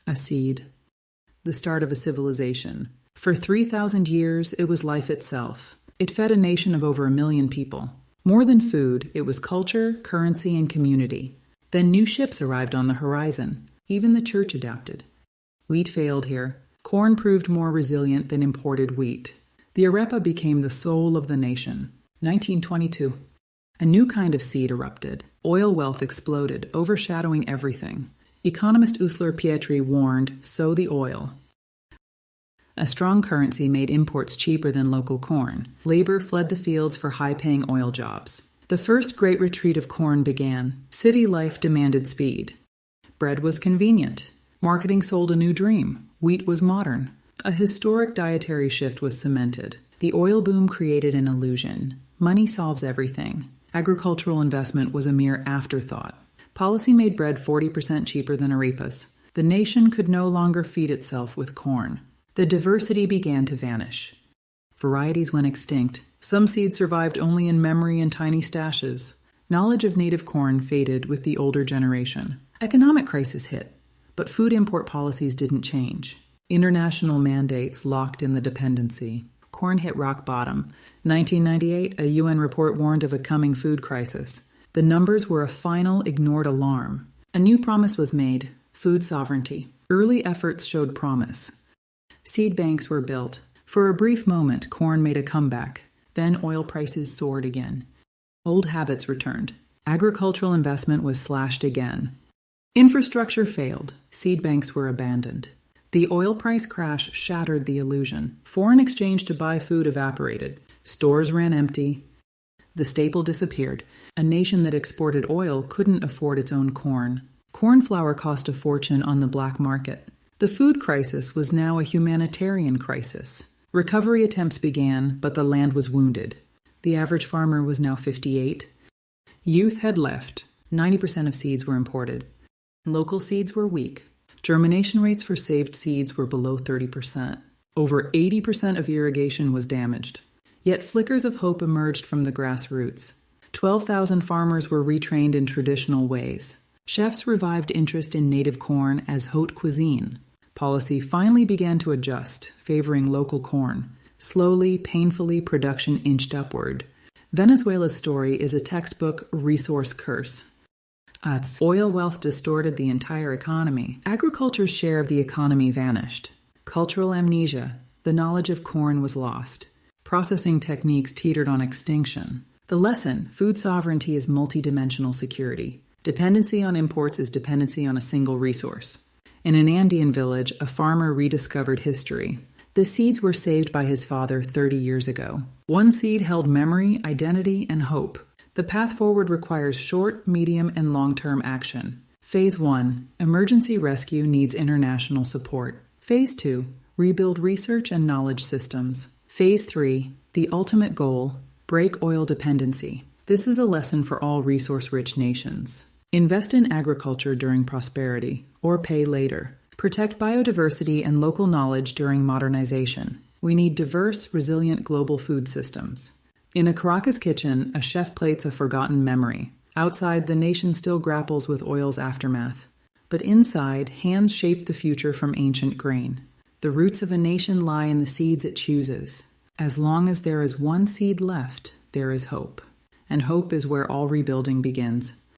A seed. The start of a civilization. For 3,000 years, it was life itself. It fed a nation of over 1 million people. More than food, it was culture, currency, and community. Then new ships arrived on the horizon. Even the church adapted. Wheat failed here. Corn proved more resilient than imported wheat. The arepa became the soul of the nation. 1922. A new kind of seed erupted. Oil wealth exploded, overshadowing everything. Economist Uslar Pietri warned, sow the oil. A strong currency made imports cheaper than local corn. Labor fled the fields for high-paying oil jobs. The first great retreat of corn began. City life demanded speed. Bread was convenient. Marketing sold a new dream. Wheat was modern. A historic dietary shift was cemented. The oil boom created an illusion. Money solves everything. Agricultural investment was a mere afterthought. Policy made bread 40% cheaper than arepas. The nation could no longer feed itself with corn. The diversity began to vanish. Varieties went extinct. Some seeds survived only in memory and tiny stashes. Knowledge of native corn faded with the older generation. Economic crisis hit, but food import policies didn't change. International mandates locked in the dependency. Corn hit rock bottom. 1998, a UN report warned of a coming food crisis. The numbers were a final, ignored alarm. A new promise was made: food sovereignty. Early efforts showed promise. Seed banks were built. For a brief moment, corn made a comeback. Then oil prices soared again. Old habits returned. Agricultural investment was slashed again. Infrastructure failed. Seed banks were abandoned. The oil price crash shattered the illusion. Foreign exchange to buy food evaporated. Stores ran empty. The staple disappeared. A nation that exported oil couldn't afford its own corn. Corn flour cost a fortune on the black market. The food crisis was now a humanitarian crisis. Recovery attempts began, but the land was wounded. The average farmer was now 58. Youth had left. 90% of seeds were imported. Local seeds were weak. Germination rates for saved seeds were below 30%. Over 80% of irrigation was damaged. Yet flickers of hope emerged from the grassroots. 12,000 farmers were retrained in traditional ways. Chefs revived interest in native corn as haute cuisine. Policy finally began to adjust, favoring local corn. Slowly, painfully, production inched upward. Venezuela's story is a textbook resource curse. Its oil wealth distorted the entire economy. Agriculture's share of the economy vanished. Cultural amnesia. The knowledge of corn was lost. Processing techniques teetered on extinction. The lesson: food sovereignty is multidimensional security. Dependency on imports is dependency on a single resource. In an Andean village, a farmer rediscovered history. The seeds were saved by his father 30 years ago. One seed held memory, identity, and hope. The path forward requires short, medium, and long-term action. Phase 1. Emergency rescue needs international support. Phase 2. Rebuild research and knowledge systems. Phase 3. The ultimate goal: break oil dependency. This is a lesson for all resource-rich nations. Invest in agriculture during prosperity, or pay later. Protect biodiversity and local knowledge during modernization. We need diverse, resilient global food systems. In a Caracas kitchen, a chef plates a forgotten memory. Outside, the nation still grapples with oil's aftermath. But inside, hands shape the future from ancient grain. The roots of a nation lie in the seeds it chooses. As long as there is one seed left, there is hope. And hope is where all rebuilding begins.